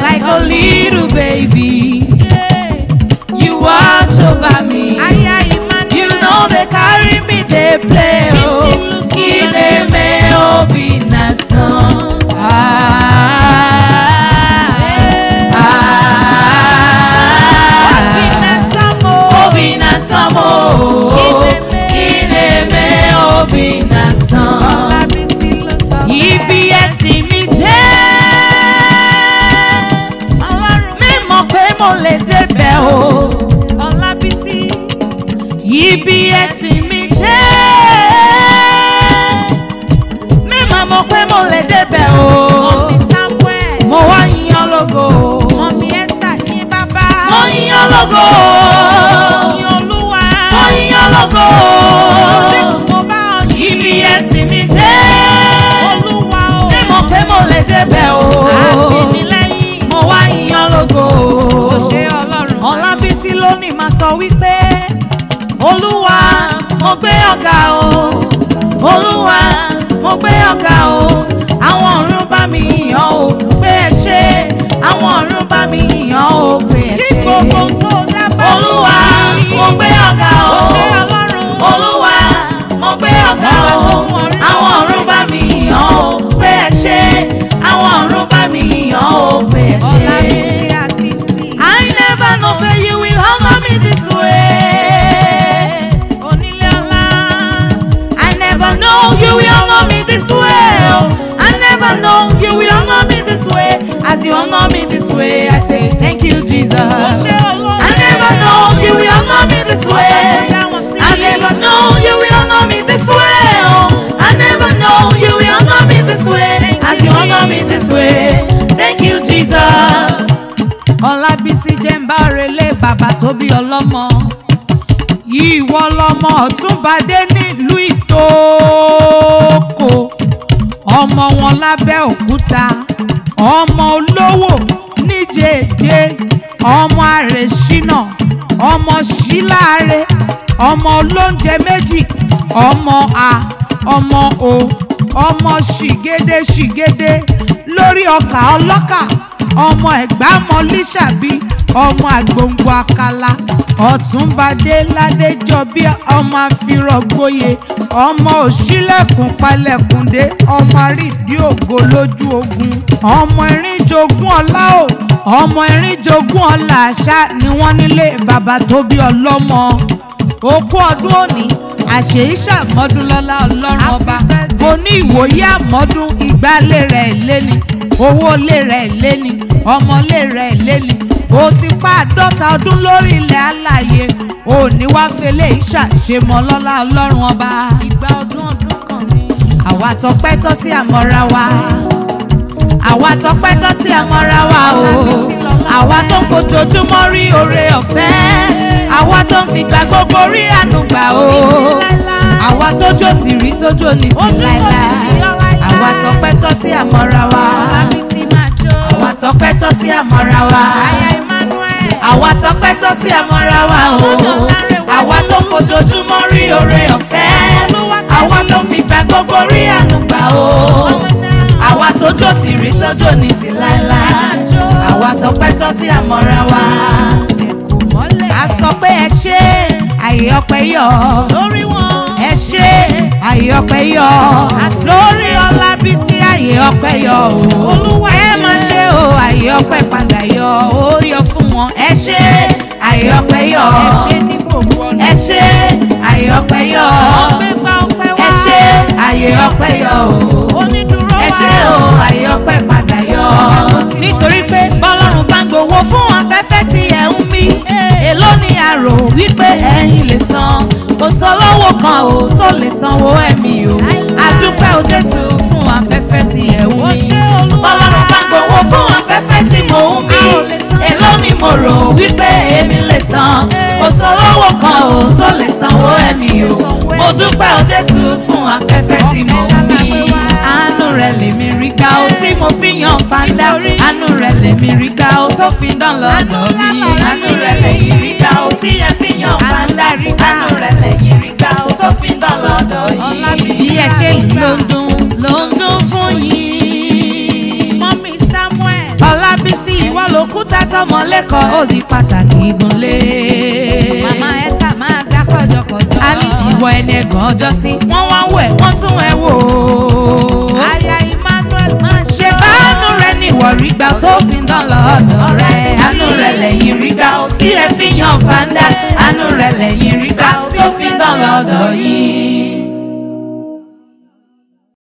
like a little baby. You watch over me. You know they carry me, they play. Ineme obi na son. Obi na samo. Ineme obi na son. Ibi ẹ̀sìn mi jẹ́. Mímọ̀ pé mo lè débẹ̀ o. Ibi ẹ̀sìn mi jẹ́. Mímọ̀ mọ̀ pé mo lè débẹ̀ o. Mo wá yìn ológo. Mo yìn ológo. Mo yìn ológo. Ibi ẹ̀sìn mi jẹ́. Mímọ̀ pé mo lè débẹ̀ o. Mo wá yìn ológo. Ọlábísí lónìí máa sọ wípé Olúwa mo gbé ọ̀gá o. Olúwa mo gbé ọ̀gá o. Àwọn ọ̀run bá mi yìn ọ́ o pé ẹ ṣé. Àwọn ọ̀run bá mi yìn ọ́ o pé ẹ ṣé. Kí gbogbo tó dábàá. Olúwa mo gbé ọ̀gá o. Olúwa mo gbé ọ̀gá o. Àwọn ọ̀run bá mi yìn ọ́ o pé ẹ ṣé. Àwọn ọ̀run bá mi yìn ọ́ o pé ẹ ṣé. I never know say you will honor me this way. I never know you will honor me this way. I never know you will honor me this way. As you honor me this way, I say thank you, Jesus. I never know you will honor me this way. I never know you will honor me this way. I never know you will honor me this way. As you honor me this way, thank you, Jesus. Ọlábísí jẹ́ ń bá relé bàbá tó bí ọlọ́mọ. Ìwọ lọmọ Ọ̀túnbadé nílùú Ìtókò. Ọmọ wọn lábẹ́ òkúta. Ọmọ olówó níjèèjé. Ọmọ àrèṣínà. Ọmọ ṣíláre. Ọmọ olóúnjẹ méjì. Ọmọ a. Ọmọ o. Ọmọ ṣìgédé ṣìgédé. Lórí ọkà ọlọ́kà. Ọmọ Ẹ̀gbá mọ̀líṣàbí. Ọmọ àgbòǹgbò àkàlà. Ọ̀túnbadé ládéjọbí. Ọmọ àfirọ̀gboyè. Ọmọ òṣìlẹ̀kùn palẹ̀kùndé. Ọmọ àrídìí ògo lójú ogun. Ọmọ erin jogún ọlá o. Ọmọ erin jogún ọlá àṣà ni wọ́n nílé bàbá tó bí ọlọ́mọ. Okú ọdún òní àṣèyí ṣàmọ́dún lọ́lá Ọlọ́run ọba. Mo ní ìwòye àmọ́dún ìgbálẹ̀ rẹ̀ léni. Owó lé rẹ̀ léni. Ọmọ lé rẹ̀ léni. O ti pa 50 ọdún lórí ilẹ̀ alààyè. O ní wá fẹlẹ́ ìṣàṣemọ́ lọ́lá Ọlọ́run ọba. Ìgbà ọdún kan ni. Àwa tọpẹ́ tọ́ sí àmọ́ra wa. Àwa tọpẹ́ tọ́ sí àmọ́ra wa o. Àwa tó ń fojoojúmọ́ rí oore ọ̀fẹ́. Àwa tó ń fìgbà gbogbo rí àánú gbà o. Àwa tójó ti rí tójó ní ti láíláí. Àwa tọpẹ́ tọ́ sí àmọ́ra wa. Àwa tọpẹ́ tọ́ sí àmọ́ra wa. Àwa tọpẹ́ tọ́ sí àmọ́ra wa o. Àwa tó ń fojoojúmọ́ rí oore ọ̀fẹ́. Àwa tó ń fìgbà gbogbo rí àánú gbà o. Àwa tójó ti rí tójó ní ti láíláí. Àwa tọpẹ́ tọ́ sí àmọ́ra wa. A sọ pé ẹ ṣé àyè ọpẹ́ yọ lórí wọn. Ẹ ṣé àyè ọpẹ́ yọ lórí Ọlábísí. Àyè ọpẹ́ yọ o. Olúwa ẹ má ṣe o. Àyè ọpẹ́ padà yọ ó yọ fún wọn. Ẹ ṣé àyè ọpẹ́ yọ. Ẹ ṣé ní gbogbo ọ̀nà. Ẹ ṣé àyè ọpẹ́ yọ. Ẹ ṣé àyè ọpẹ́ yọ o. Ẹ ṣé o. Àyè ọpẹ́ padà yọ. Nítorí pé bọ́lọ́run bá ń gbowó fún afẹ́fẹ́ tí ẹ ń mí. Èló ni àrò wípé ẹ̀yin lè san. Kò sọ lọ́wọ́ kan o tó lè sanwó ẹ̀mí o. Adúpẹ́ o Jésù fún afẹ́fẹ́ tí ẹ ń mí. Bọ́lọ́run bá ń gbowó fún afẹ́fẹ́ tí mò ń mí. Èló ni mo rò wípé èmi lè san. Kò sọ lọ́wọ́ kan o tó lè sanwó ẹ̀mí o. Mo dúpẹ́ o Jésù fún afẹ́fẹ́ tí mò ń mí. Àánú rẹ̀ lèmi rí gbà o tí mo fi yan fanda. Àánú rẹ̀ lèmi rí gbà o tó fi dán lọ́dọ̀ mi. Àánú rẹ̀ lèmi rí gbà o tí ẹ fi yan fanda. Àánú rẹ̀ lèmi rí gbà o tó fi dán lọ́dọ̀ yìí. Bí ẹ ṣe ló ń dún fún yín. tọmọ lẹ́kọ̀ọ́ ó di pàtàkì ìgúnlé. Màmá Esther máa dá kọjọkọjọ. A ní ìwọ ẹni ẹ̀gàn ọjọ́ sí wọ́n wá wẹ̀ wọ́n tún ẹ wò ó.